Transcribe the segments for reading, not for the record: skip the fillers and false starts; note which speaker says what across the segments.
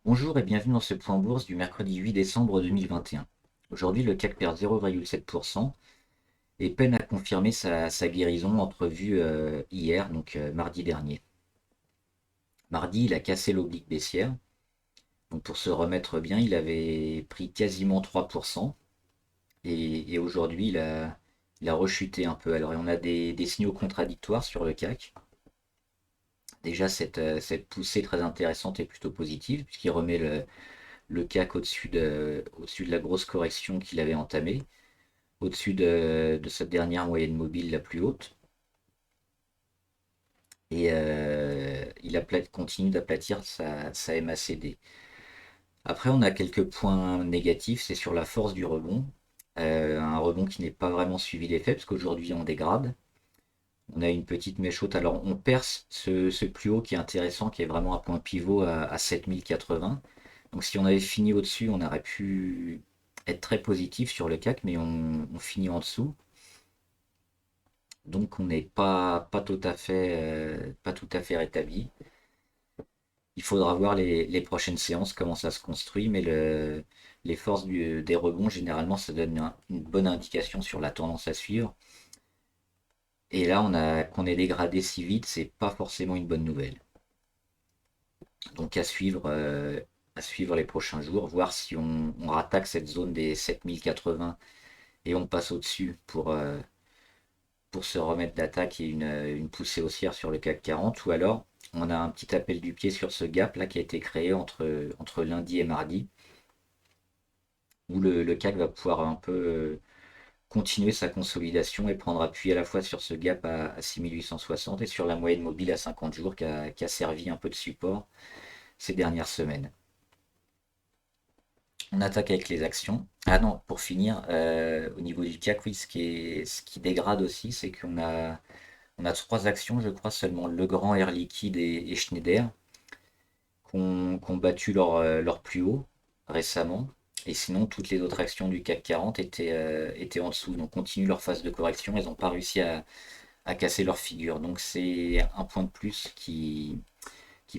Speaker 1: Bonjour et bienvenue dans ce point bourse du mercredi 8 décembre 2021. Aujourd'hui, le CAC perd 0,7% et peine à confirmer sa guérison entrevue hier, donc mardi dernier. Mardi, il a cassé l'oblique baissière. Donc pour se remettre bien, il avait pris quasiment 3% et aujourd'hui, il a rechuté un peu. Alors on a des signaux contradictoires sur le CAC. Déjà, cette poussée très intéressante est plutôt positive puisqu'il remet le CAC au-dessus de la grosse correction qu'il avait entamée, au-dessus de cette dernière moyenne mobile la plus haute. Et continue d'aplatir sa MACD. Après, on a quelques points négatifs, c'est sur la force du rebond. Un rebond qui n'est pas vraiment suivi d'effet, parce qu'aujourd'hui on dégrade. On a une petite mèche haute. Alors on perce ce plus haut qui est intéressant, qui est vraiment un point pivot à 7080. Donc si on avait fini au-dessus, on aurait pu être très positif sur le CAC, mais on finit en dessous. Donc on n'est pas tout à fait rétabli. Il faudra voir les prochaines séances, comment ça se construit, mais les forces des rebonds, généralement, ça donne une bonne indication sur la tendance à suivre. Et là, qu'on est dégradé si vite, c'est pas forcément une bonne nouvelle. Donc à suivre les prochains jours, voir si on rattaque cette zone des 7080 et on passe au-dessus pour se remettre d'attaque et une poussée haussière sur le CAC 40, ou alors on a un petit appel du pied sur ce gap là qui a été créé entre lundi et mardi, où le CAC va pouvoir un peu continuer sa consolidation et prendre appui à la fois sur ce gap à 6860 et sur la moyenne mobile à 50 jours qui a servi un peu de support ces dernières semaines. On attaque avec les actions. Ah non, pour finir, au niveau du CAC, oui, ce qui dégrade aussi, c'est on a trois actions, je crois seulement Legrand, Air Liquide et Schneider, qui ont battu leur plus haut récemment. Et sinon, toutes les autres actions du CAC 40 étaient en dessous. Donc, continuent leur phase de correction. Elles n'ont pas réussi à casser leur figure. Donc, c'est un point de plus qui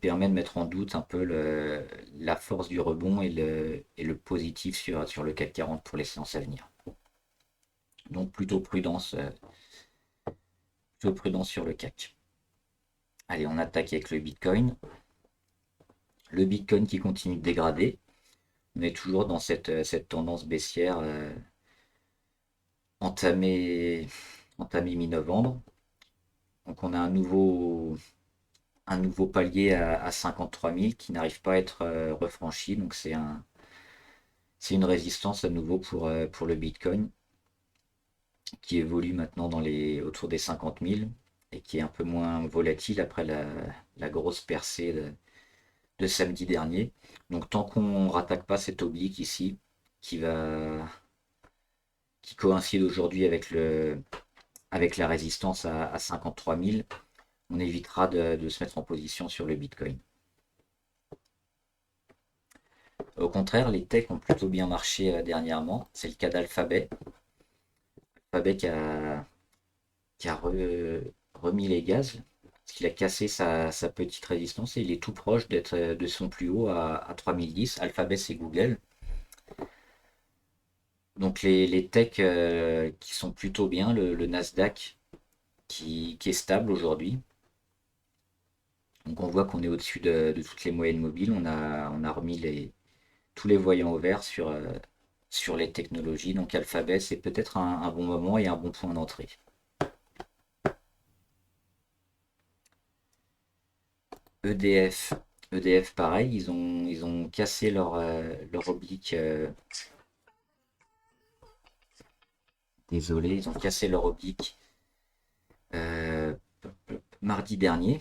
Speaker 1: permet de mettre en doute un peu la force du rebond et le positif sur le CAC 40 pour les séances à venir. Donc, plutôt prudence sur le CAC. Allez, on attaque avec le Bitcoin. Le Bitcoin qui continue de dégrader. On est toujours dans cette tendance baissière entamée, entamée mi-novembre. Donc on a un nouveau palier à 53 000 qui n'arrive pas à être refranchi. Donc c'est une résistance à nouveau pour le Bitcoin qui évolue maintenant autour des 50 000 et qui est un peu moins volatile après la grosse percée de samedi dernier. Donc tant qu'on ne rattaque pas cet oblique ici, qui va qui coïncide aujourd'hui avec la résistance à 53 000, on évitera de se mettre en position sur le Bitcoin. Au contraire, les techs ont plutôt bien marché dernièrement. C'est le cas d'Alphabet. Alphabet qui a remis les gaz, parce qu'il a cassé sa petite résistance et il est tout proche de son plus haut à 3010. Alphabet, c'est Google. Donc les techs qui sont plutôt bien, le Nasdaq qui est stable aujourd'hui. Donc on voit qu'on est au-dessus de toutes les moyennes mobiles. On a remis tous les voyants au vert sur les technologies. Donc Alphabet, c'est peut-être un bon moment et un bon point d'entrée. EDF, EDF pareil, ils ont cassé leur oblique. Désolé, ils ont cassé leur oblique euh, mardi dernier.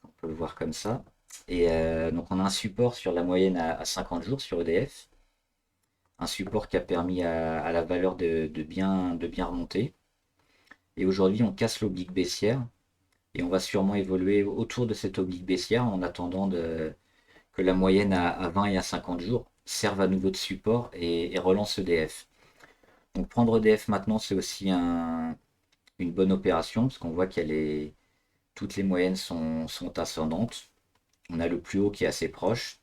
Speaker 1: On peut le voir comme ça. Et donc on a un support sur la moyenne à 50 jours sur EDF. Un support qui a permis à la valeur de bien remonter. Et aujourd'hui, on casse l'oblique baissière et on va sûrement évoluer autour de cette oblique baissière en attendant que la moyenne à 20 et à 50 jours serve à nouveau de support et relance EDF. Donc prendre EDF maintenant, c'est aussi une bonne opération parce qu'on voit toutes les moyennes sont ascendantes. On a le plus haut qui est assez proche.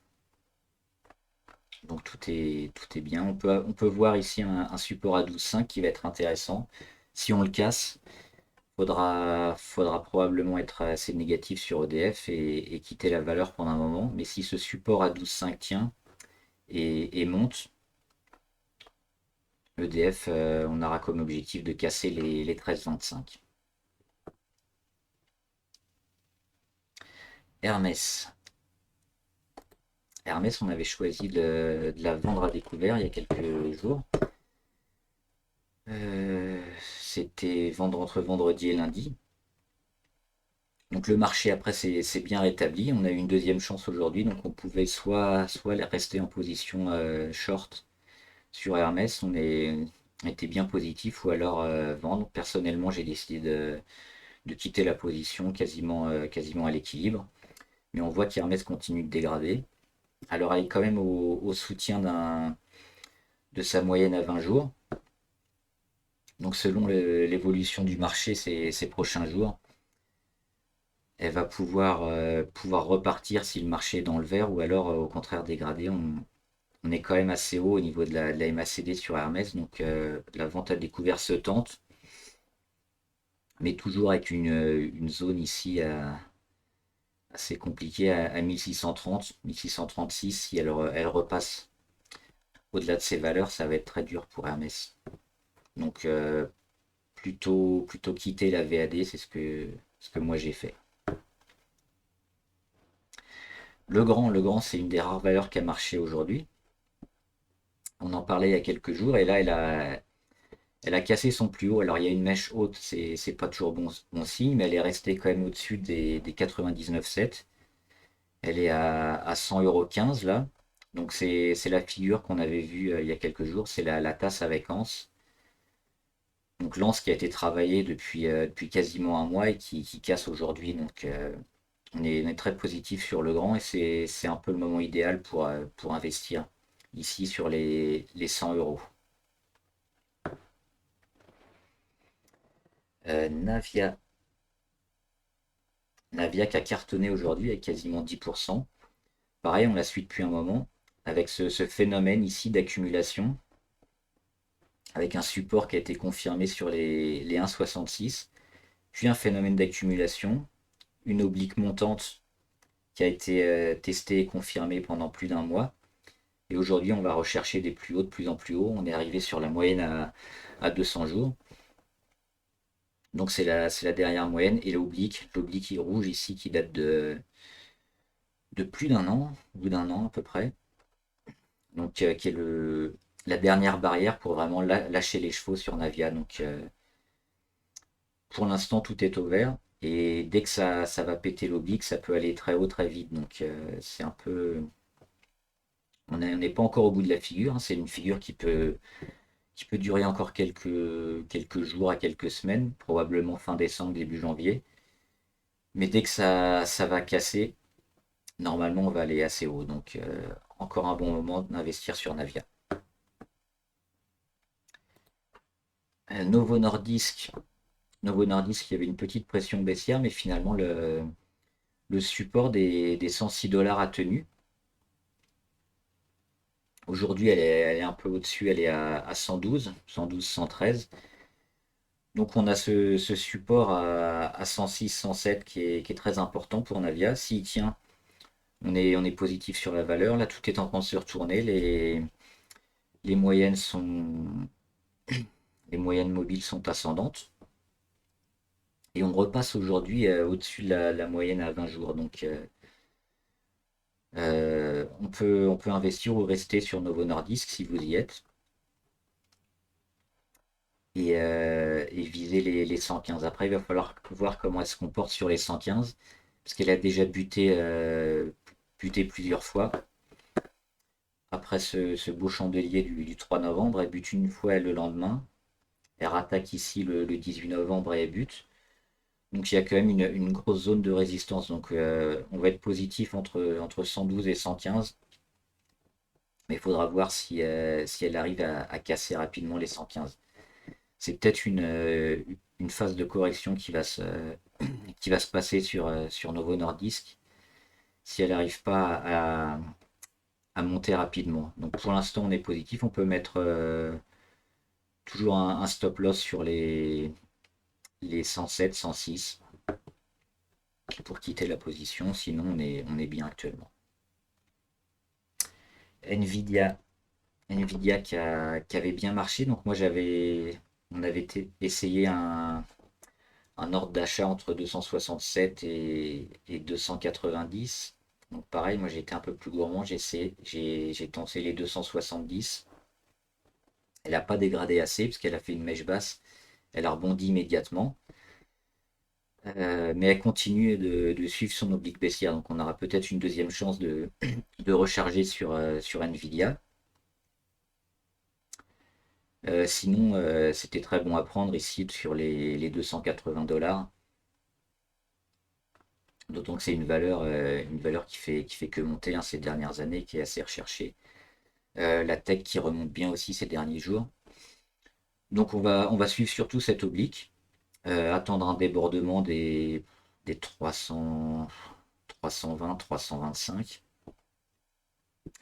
Speaker 1: Donc tout est bien. On peut voir ici un support à 12,5 qui va être intéressant. Si on le casse, faudra probablement être assez négatif sur EDF et quitter la valeur pendant un moment. Mais si ce support à 12,5 tient et monte, EDF, on aura comme objectif de casser les 13,25. Hermès. Hermès, on avait choisi de la vendre à découvert il y a quelques jours. C'était vendre entre vendredi et lundi. Donc le marché après s'est bien rétabli. On a eu une deuxième chance aujourd'hui, donc on pouvait soit rester en position short sur Hermès, était bien positif, ou alors vendre. Personnellement, j'ai décidé de quitter la position quasiment à l'équilibre. Mais on voit qu'Hermès continue de dégrader. Alors elle est quand même au soutien de sa moyenne à 20 jours. Donc selon l'évolution du marché ces prochains jours, elle va pouvoir repartir si le marché est dans le vert ou alors au contraire dégrader. On est quand même assez haut au niveau de la MACD sur Hermès, donc la vente à découvert se tente, mais toujours avec une zone ici assez compliquée à 1630, 1636. Si elle repasse au-delà de ces valeurs, ça va être très dur pour Hermès. Donc plutôt quitter la VAD, c'est ce que moi j'ai fait. Le grand, c'est une des rares valeurs qui a marché aujourd'hui. On en parlait il y a quelques jours et là, elle a cassé son plus haut. Alors, il y a une mèche haute, c'est pas toujours bon signe, mais elle est restée quand même au-dessus des 99,7. Elle est à 100,15 € là. Donc, c'est la figure qu'on avait vue il y a quelques jours. C'est la tasse avec anse. Donc, l'anse qui a été travaillée depuis quasiment un mois et qui casse aujourd'hui. Donc, on est très positif sur le grand et c'est un peu le moment idéal pour investir ici sur les 100 €. Navia. Navia qui a cartonné aujourd'hui avec quasiment 10%. Pareil, on la suit depuis un moment avec ce phénomène ici d'accumulation, avec un support qui a été confirmé sur les 1,66, puis un phénomène d'accumulation, une oblique montante qui a été testée et confirmée pendant plus d'un mois. Et aujourd'hui, on va rechercher des plus hauts de plus en plus haut. On est arrivé sur la moyenne à 200 jours. Donc c'est la dernière moyenne. Et l'oblique rouge ici qui date de plus d'un an, au bout d'un an à peu près. Donc qui est la dernière barrière pour vraiment lâcher les chevaux sur Navia. Donc pour l'instant, tout est au vert. Et dès que ça va péter l'oblique, ça peut aller très haut très vite. Donc c'est un peu. On n'est pas encore au bout de la figure, hein. C'est une figure qui peut durer encore quelques jours à quelques semaines, probablement fin décembre, début janvier. Mais dès que ça va casser, normalement on va aller assez haut. Donc encore un bon moment d'investir sur Navia. Novo Nordisk. Novo Nordisk, il y avait une petite pression baissière, mais finalement le support des 106 $ a tenu. Aujourd'hui, elle est un peu au-dessus, elle est à 112, 113. Donc on a ce support à 106, 107 qui est très important pour Navia. S'il tient, on est positif sur la valeur. Là, tout est en train de se retourner. Les moyennes les moyennes mobiles sont ascendantes. Et on repasse aujourd'hui au-dessus de la moyenne à 20 jours. Donc on peut investir ou rester sur Novo Nordisk si vous y êtes. Et viser les 115. Après, il va falloir voir comment elle se comporte sur les 115. Parce qu'elle a déjà buté plusieurs fois. Après ce beau chandelier du 3 novembre, elle bute une fois le lendemain. Elle rattaque ici le 18 novembre et elle bute. Donc il y a quand même une grosse zone de résistance. Donc on va être positif entre 112 et 115. Mais il faudra voir si elle arrive à casser rapidement les 115. C'est peut-être une phase de correction qui va se passer sur Novo Nordisk si elle n'arrive pas à monter rapidement. Donc pour l'instant, on est positif. On peut mettre toujours un stop loss sur les 107, 106 pour quitter la position. Sinon, on est bien actuellement. Nvidia, Nvidia qui avait bien marché. Donc moi, on avait essayé un ordre d'achat entre 267 et 290. Donc pareil, moi j'ai été un peu plus gourmand, j'ai tenté les 270. Elle n'a pas dégradé assez parce qu'elle a fait une mèche basse, elle a rebondi immédiatement. Mais elle continue de suivre son oblique baissière, donc on aura peut-être une deuxième chance de recharger sur Nvidia. Sinon, c'était très bon à prendre ici sur les 280 $. D'autant que c'est une valeur qui fait que monter hein, ces dernières années, qui est assez recherchée. La tech qui remonte bien aussi ces derniers jours. Donc on va suivre surtout cette oblique, attendre un débordement des 300, 320, 325,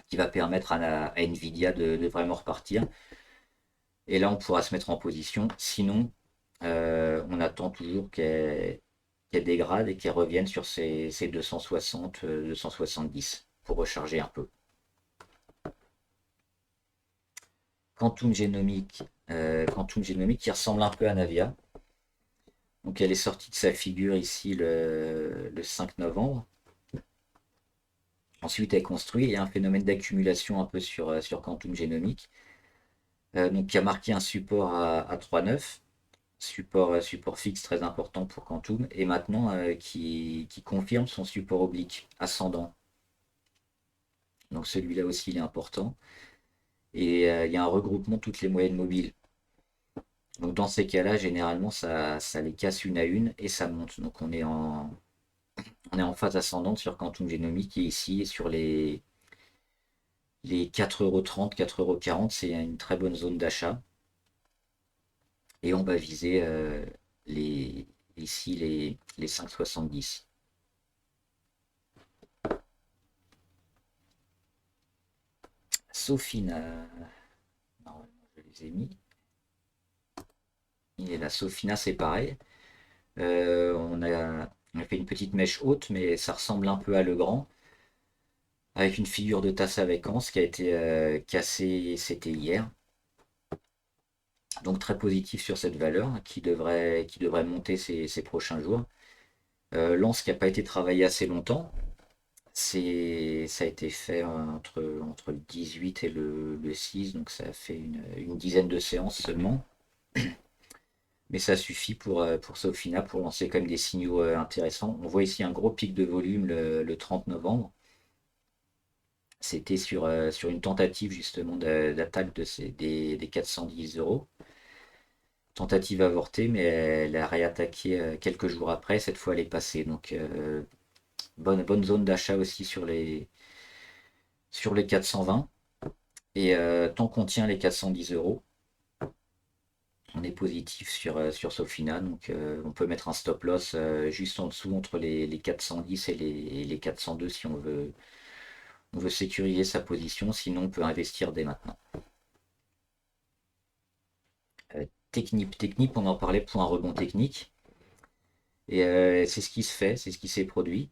Speaker 1: qui va permettre à Nvidia de vraiment repartir. Et là, on pourra se mettre en position. Sinon, on attend toujours qu'elle dégrade et qu'elle revienne sur ses 260, 270 pour recharger un peu. Quantum Genomics qui ressemble un peu à Navia. Donc elle est sortie de sa figure ici le 5 novembre. Ensuite elle construit, il y a un phénomène d'accumulation un peu sur Quantum Genomics. Donc qui a marqué un support à 3,9, support fixe très important pour Quantum, et maintenant qui confirme son support oblique ascendant. Donc celui-là aussi il est important. Et il y a un regroupement de toutes les moyennes mobiles. Donc dans ces cas-là, généralement, ça les casse une à une et ça monte. Donc on est en phase ascendante sur Quantum Genomics qui est ici et sur les 4,30 €, 4,40 €, c'est une très bonne zone d'achat. Et on va viser les, ici les 5,70. Sofina, normalement je les ai mis. Et la Sofina c'est pareil. On a fait une petite mèche haute, mais ça ressemble un peu à Legrand, avec une figure de tasse à vacances qui a été cassée, c'était hier. Donc très positif sur cette valeur qui devrait monter ces prochains jours. Lance qui n'a pas été travaillé assez longtemps, ça a été fait entre le 18 et le 6, donc ça a fait une dizaine de séances seulement. Mais ça suffit pour Sofina pour lancer comme des signaux intéressants. On voit ici un gros pic de volume le 30 novembre. C'était sur une tentative justement d'attaque des 410 €. Tentative avortée, mais elle a réattaqué quelques jours après. Cette fois, elle est passée. Donc, bonne zone d'achat aussi sur les 420. Et tant qu'on tient les 410 €, on est positif sur Sofina. Donc, on peut mettre un stop loss juste en dessous entre les 410 et les 402 si on veut sécuriser sa position. Sinon, on peut investir dès maintenant. Technique, on en parlait pour un rebond technique. Et c'est ce qui se fait, c'est ce qui s'est produit.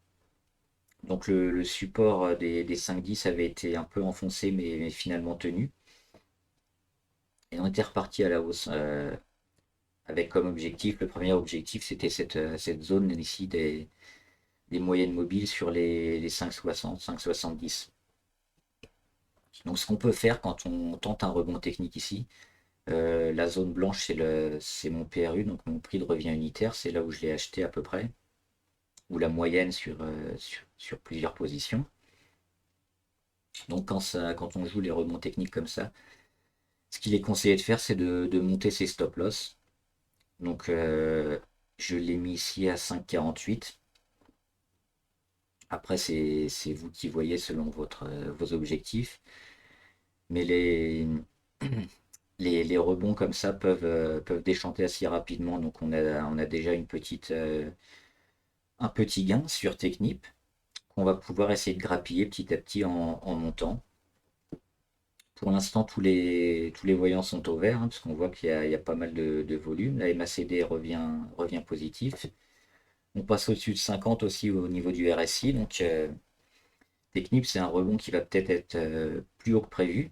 Speaker 1: Donc le support des 5,10 avait été un peu enfoncé mais finalement tenu. Et on était reparti à la hausse avec comme objectif, le premier objectif c'était cette zone ici des moyennes mobiles sur les 5,60, 5,70. Donc ce qu'on peut faire quand on tente un rebond technique ici, la zone blanche c'est mon PRU, donc mon prix de revient unitaire, c'est là où je l'ai acheté à peu près, ou la moyenne sur plusieurs positions. Donc quand on joue les rebonds techniques comme ça, ce qu'il est conseillé de faire, c'est de monter ses stop loss. Donc je l'ai mis ici à 5,48. Après, c'est vous qui voyez selon vos objectifs. Mais les rebonds comme ça peuvent déchanter assez rapidement. Donc on a déjà un petit gain sur Technip qu'on va pouvoir essayer de grappiller petit à petit en montant. Pour l'instant, tous les voyants sont au vert, hein, parce qu'on voit qu'il y a pas mal de volume. La MACD revient positif. On passe au-dessus de 50 aussi au niveau du RSI. Donc Technip, c'est un rebond qui va peut-être être, plus haut que prévu.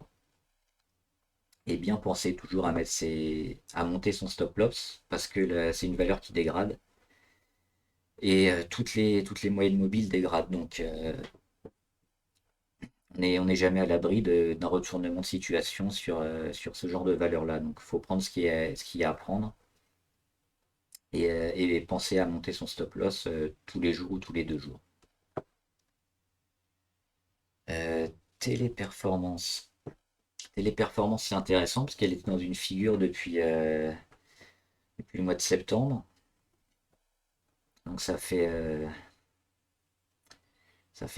Speaker 1: Et bien penser toujours à monter son stop loss, parce que c'est une valeur qui dégrade. Et toutes les moyennes mobiles dégradent. Donc on n'est jamais à l'abri d'un retournement de situation sur ce genre de valeur-là. Donc il faut prendre ce qu'il y a à prendre et penser à monter son stop loss tous les jours ou tous les 2 jours. Euh, Téléperformance. Téléperformance, c'est intéressant parce qu'elle est dans une figure depuis le mois de septembre. Donc ça fait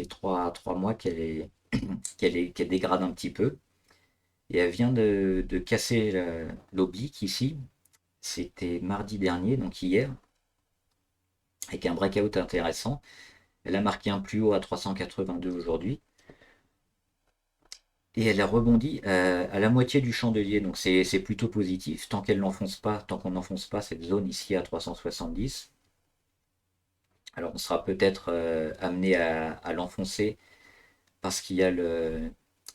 Speaker 1: 3 mois qu'elle dégrade un petit peu. Et elle vient de casser l'oblique ici. C'était mardi dernier, donc hier, avec un breakout intéressant. Elle a marqué un plus haut à 382 aujourd'hui. Et elle a rebondi à la moitié du chandelier, donc c'est plutôt positif. Tant qu'on n'enfonce pas cette zone ici à 370. Alors on sera peut-être amené à l'enfoncer parce qu'il y a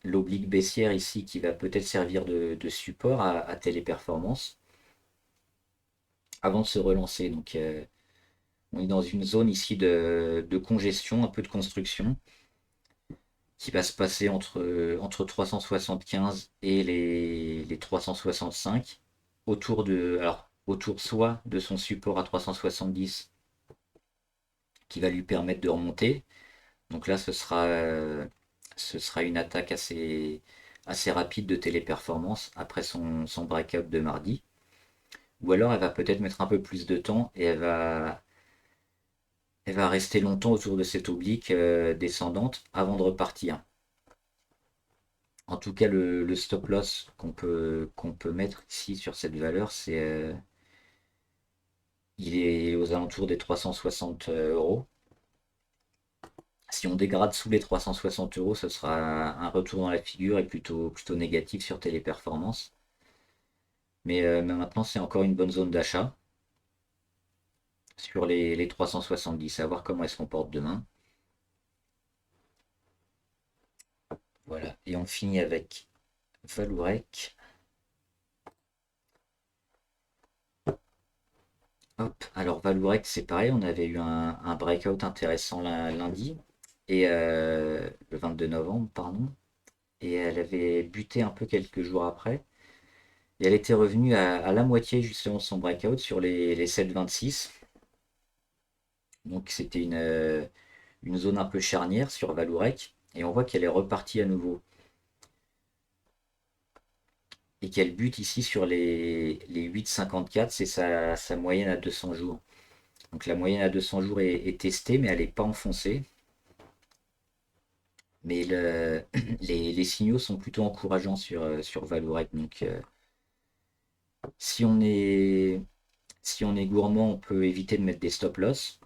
Speaker 1: l'oblique baissière ici qui va peut-être servir de support à Téléperformance avant de se relancer. Donc on est dans une zone ici de congestion, un peu de construction, qui va se passer entre 375 et les 365, autour soit de son support à 370 qui va lui permettre de remonter. Donc là, ce sera une attaque assez rapide de Téléperformance après son breakout de mardi. Ou alors elle va peut-être mettre un peu plus de temps et elle va rester longtemps autour de cette oblique descendante avant de repartir. En tout cas, le stop loss qu'on peut mettre ici sur cette valeur, il est aux alentours des 360 euros. Si on dégrade sous les 360 euros, ce sera un retour dans la figure et plutôt négatif sur Téléperformance. Mais maintenant, c'est encore une bonne zone d'achat sur les 370, à voir comment elle se comporte demain. Voilà, et on finit avec Valourec. Hop, alors Valourec, c'est pareil, on avait eu un breakout intéressant lundi, et le 22 novembre, pardon, et elle avait buté un peu quelques jours après, et elle était revenue à la moitié justement de son breakout sur les 7,26. Donc c'était une zone un peu charnière sur Valourec, et on voit qu'elle est repartie à nouveau. Et qu'elle bute ici sur les 8,54, c'est sa moyenne à 200 jours. Donc la moyenne à 200 jours est testée, mais elle n'est pas enfoncée. Mais les signaux sont plutôt encourageants sur Valourec. Donc si on est gourmand, on peut éviter de mettre des stop loss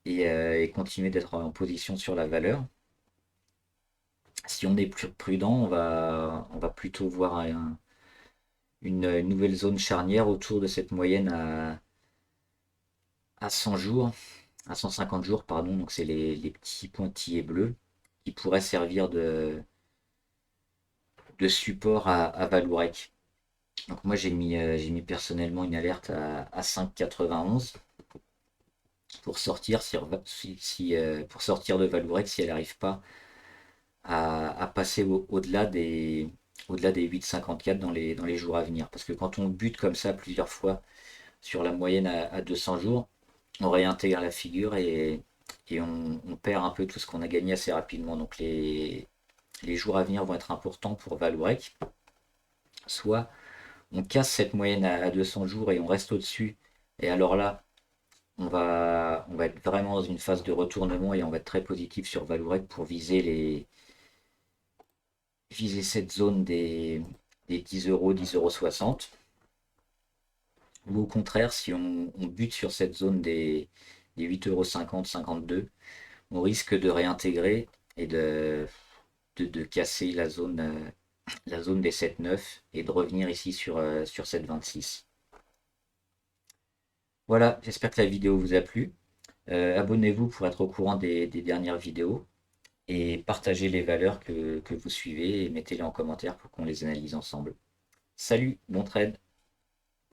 Speaker 1: et continuer d'être en position sur la valeur. Si on est plus prudent, on va plutôt voir une nouvelle zone charnière autour de cette moyenne à 100 jours, à 150 jours, pardon. Donc c'est les petits pointillés bleus qui pourraient servir de support à Valourec. Donc moi j'ai mis personnellement une alerte à 5,91 pour sortir pour sortir de Valourec si elle n'arrive pas à passer au-delà des 8,54 dans les jours à venir. Parce que quand on bute comme ça plusieurs fois sur la moyenne à 200 jours, on réintègre la figure et on perd un peu tout ce qu'on a gagné assez rapidement. Donc les jours à venir vont être importants pour Valourec. Soit on casse cette moyenne à 200 jours et on reste au-dessus. Et alors là, on va être vraiment dans une phase de retournement et on va être très positif sur Valourec pour viser cette zone des 10 euros, 10,60 €. Ou au contraire, si on bute sur cette zone des 8,50 €, 52, on risque de réintégrer et de casser la zone des 7,9 et de revenir ici sur cette 26. Voilà, j'espère que la vidéo vous a plu. Abonnez-vous pour être au courant des dernières vidéos et partagez les valeurs que vous suivez et mettez-les en commentaire pour qu'on les analyse ensemble. Salut, bon trade!